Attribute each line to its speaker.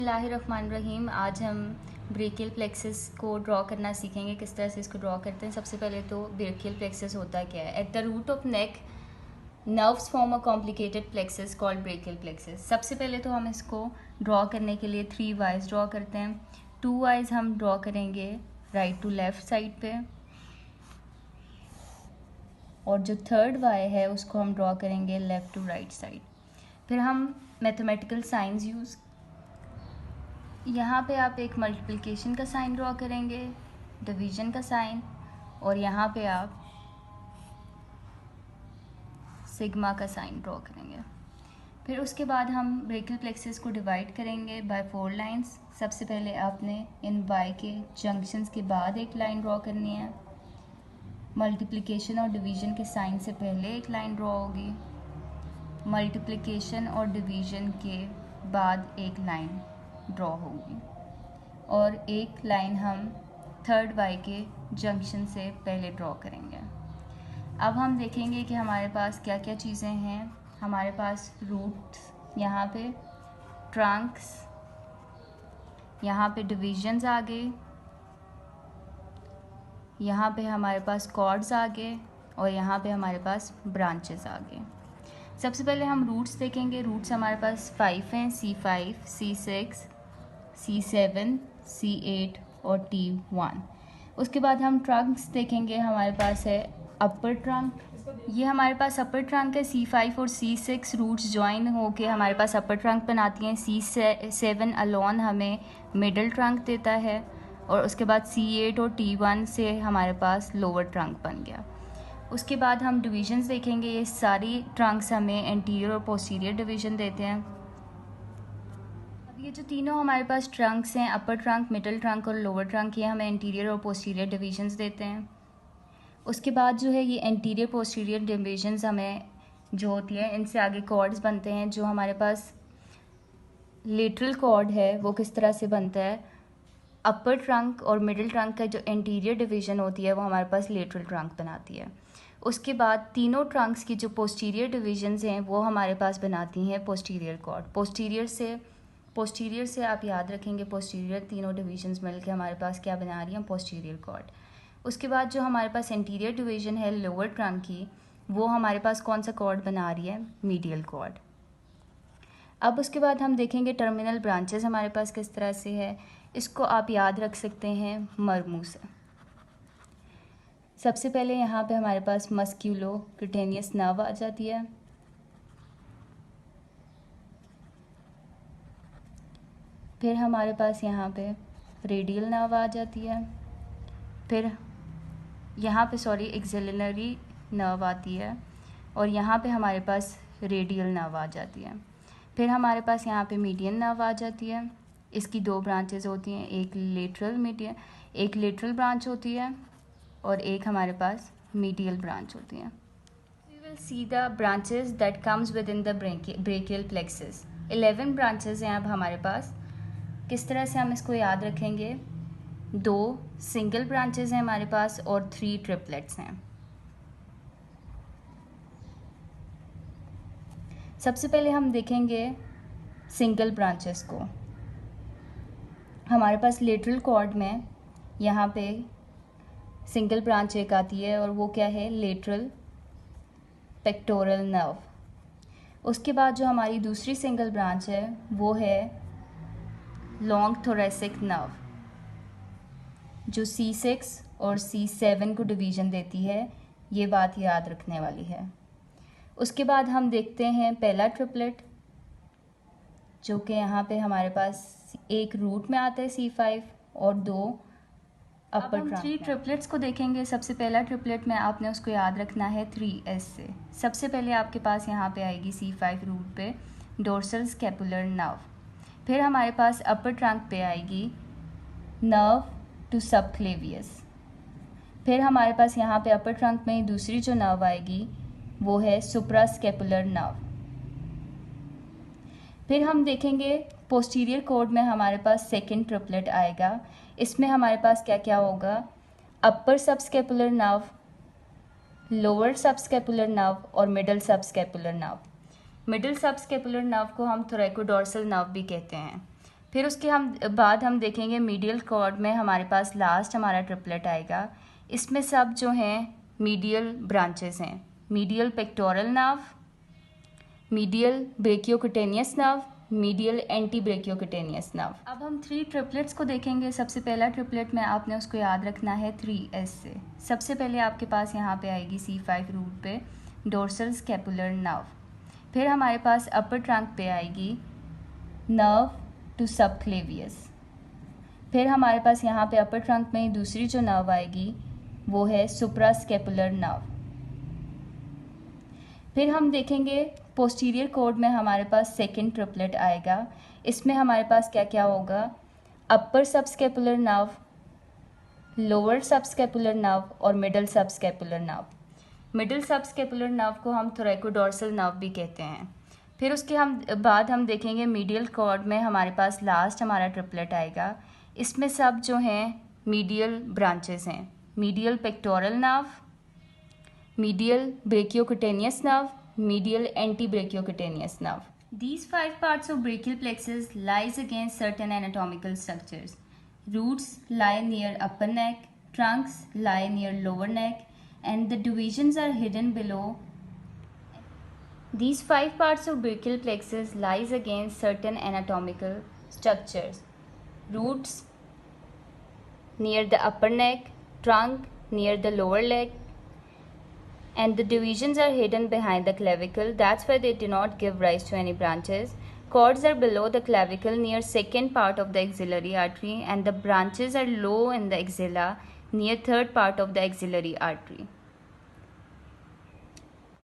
Speaker 1: बिस्मिल्लाहिर्रहमानिर्रहीम। आज हम ब्रेकियल प्लेक्सस को ड्रॉ करना सीखेंगे, किस तरह से इसको ड्रॉ करते हैं। सबसे पहले तो ब्रेकियल प्लेक्सस होता क्या है। At the root of neck nerves form a complicated plexus called brachial plexus. सबसे पहले तो हम इसको ड्रॉ करने के लिए 3 आइज ड्रॉ करते हैं। 2 आइज हम ड्रॉ करेंगे राइट टू लेफ्ट साइड पे, और जो थर्ड वाई है उसको हम ड्रॉ करेंगे लेफ़्ट टू राइट साइड। फिर हम मैथमेटिकल साइंस यूज़, यहाँ पे आप एक मल्टीप्लिकेशन का साइन ड्रॉ करेंगे, डिवीजन का साइन, और यहाँ पे आप सिग्मा का साइन ड्रॉ करेंगे। फिर उसके बाद हम ब्रेकियल प्लेक्सस को डिवाइड करेंगे बाय 4 लाइंस। सबसे पहले आपने इन वाई के जंक्शंस के बाद एक लाइन ड्रॉ करनी है। मल्टीप्लिकेशन और डिवीजन के साइन से पहले एक लाइन ड्रॉ होगी। मल्टीप्लिकेशन और डिवीजन के बाद एक लाइन ड्रॉ होगी, और एक लाइन हम थर्ड वाई के जंक्शन से पहले ड्रॉ करेंगे। अब हम देखेंगे कि हमारे पास क्या क्या चीज़ें हैं। हमारे पास रूट्स, यहाँ पे ट्रंक्स, यहाँ पे डिविजन्स आ गए, यहाँ पे हमारे पास कॉर्ड्स आ गए, और यहाँ पे हमारे पास ब्रांचेस आ गए। सबसे पहले हम रूट्स देखेंगे। रूट्स हमारे पास 5 हैं, C5, C6, C7, C8 और T1। उसके बाद हम ट्रंक्स देखेंगे। हमारे पास है अपर ट्रंक, ये हमारे पास अपर ट्रंक है। C5 और C6 रूट्स ज्वाइन होके हमारे पास अपर ट्रंक बनाती हैं। C7 अलोन हमें मिडल ट्रंक देता है, और उसके बाद C8 और T1 से हमारे पास लोअर ट्रंक बन गया। उसके बाद हम डिविजन्स देखेंगे। ये सारी ट्रंक्स हमें एंटीरियर और पोस्टीरियर डिवीजन देते हैं। अब ये जो तीनों हमारे पास ट्रंक्स हैं, अपर ट्रंक, मिडल ट्रंक और लोअर ट्रंक, ये हमें एंटीरियर और पोस्टीरियर डिवीजन्स देते हैं। उसके बाद जो है ये एंटीरियर पोस्टीरियर डिवीजन्स हमें जो होती है, इनसे आगे कॉर्ड्स बनते हैं। जो हमारे पास लेटरल कॉर्ड है वो किस तरह से बनता है, अपर ट्रंक और मिडिल ट्रंक का जो एंटीरियर डिवीजन होती है वो हमारे पास लेटरल ट्रंक बनाती है। उसके बाद तीनों ट्रंक्स की जो पोस्टीरियर डिवीजन्स हैं वो हमारे पास बनाती हैं पोस्टीरियर कॉर्ड। पोस्टीरियर से आप याद रखेंगे, पोस्टीरियर तीनों डिवीजन्स मिलकर हमारे पास क्या बना रही हैं, पोस्टीरियर कॉर्ड। उसके बाद जो हमारे पास एंटीरियर डिवीजन है लोअर ट्रंक की, वो हमारे पास कौन सा कॉर्ड बना रही है, मीडियल कॉर्ड। अब उसके बाद हम देखेंगे टर्मिनल ब्रांचेस हमारे पास किस तरह से है। इसको आप याद रख सकते हैं मरमू से। सबसे पहले यहाँ पे हमारे पास मस्क्यूलो क्यूटेनियस नर्व आ जाती है। फिर हमारे पास यहाँ पे रेडियल नर्व आ जाती है। फिर यहाँ पे एक्सिलरी नर्व आती है, और यहाँ पे हमारे पास रेडियल नर्व आ जाती है। फिर हमारे पास यहाँ पे मीडियन नर्व आ जाती है। इसकी 2 ब्रांचेस होती हैं, एक लेटरल ब्रांच होती है, और एक हमारे पास मीडियल ब्रांच होती है। We will see the branches that comes with in the brachial plexus. 11 branches हैं अब हमारे पास। किस तरह से हम इसको याद रखेंगे, 2 सिंगल ब्रांचेस हैं हमारे पास और 3 ट्रिपलेट्स हैं। सबसे पहले हम देखेंगे सिंगल ब्रांचेस को। हमारे पास लेटरल कॉर्ड में यहाँ पे सिंगल ब्रांच एक आती है, और वो क्या है, लेटरल पेक्टोरल नर्व। उसके बाद जो हमारी दूसरी सिंगल ब्रांच है वो है लॉन्ग थोरेसिक नर्व, जो C6 और C7 को डिवीज़न देती है। ये बात याद रखने वाली है। उसके बाद हम देखते हैं पहला ट्रिपलेट, जो कि यहाँ पे हमारे पास एक रूट में आता है C5 और 2 अपर ट्रंक। 3 ट्रिपलेट्स को देखेंगे। सबसे पहला ट्रिपलेट में आपने उसको याद रखना है 3S से। सबसे पहले आपके पास यहाँ पे आएगी C5 रूट पे डोर्सल स्कैपुलर नर्व। फिर हमारे पास अपर ट्रंक पे आएगी नर्व टू सबक्लेवियस। फिर हमारे पास यहाँ पे अपर ट्रंक में दूसरी जो नर्व आएगी वो है सुप्रा स्कैपुलर नर्व। फिर हम देखेंगे पोस्टीरियर कॉर्ड में हमारे पास सेकेंड ट्रिपलेट आएगा। इसमें हमारे पास क्या क्या होगा, upper subscapular nerve, lower subscapular nerve और middle subscapular nerve. Middle subscapular nerve को हम थोरैकोडोर्सल नर्व भी कहते हैं। फिर उसके बाद हम देखेंगे मीडियल कॉर्ड में हमारे पास लास्ट हमारा ट्रिपलेट आएगा। इसमें सब जो हैं मीडियल ब्रांचेस हैं, medial pectoral nerve, medial brachiocutaneous nerve, medial antebrachiocutaneous nerve. अब हम 3 ट्रिपलेट्स को देखेंगे। सबसे पहला ट्रिपलेट में आपने उसको याद रखना है 3S से। सबसे पहले आपके पास यहाँ पे आएगी C5 रूट पे डोर्सल स्कैपुलर नर्व। फिर हमारे पास अपर ट्रंक पे आएगी नर्व टू सबक्लेवियस। फिर हमारे पास यहाँ पे अपर ट्रंक में दूसरी जो नर्व आएगी वो है सुप्रास्कैपुलर नर्व। फिर हम देखेंगे पोस्टीरियर कॉर्ड में हमारे पास सेकंड ट्रिपलेट आएगा। इसमें हमारे पास क्या क्या होगा, upper subscapular nerve, lower subscapular nerve और middle subscapular nerve. Middle subscapular nerve को हम थोरैकोडोर्सल नर्व भी कहते हैं। फिर उसके बाद हम देखेंगे मीडियल कॉर्ड में हमारे पास लास्ट हमारा ट्रिपलेट आएगा। इसमें सब जो हैं मीडियल ब्रांचेस हैं, medial pectoral nerve, medial brachiocutaneous nerve, medial antebrachiocutaneous nerve. These 5 parts of brachial plexus lies against certain anatomical structures. Roots lie near upper neck, trunks lie near lower neck, and the divisions are hidden below. These 5 parts of brachial plexus lies against certain anatomical structures. Roots near the upper neck, trunk near the lower leg, and the divisions are hidden behind the clavicle. That's why they do not give rise to any branches. Cords are below the clavicle near second part of the axillary artery, and the branches are low in the axilla near third part of the axillary artery.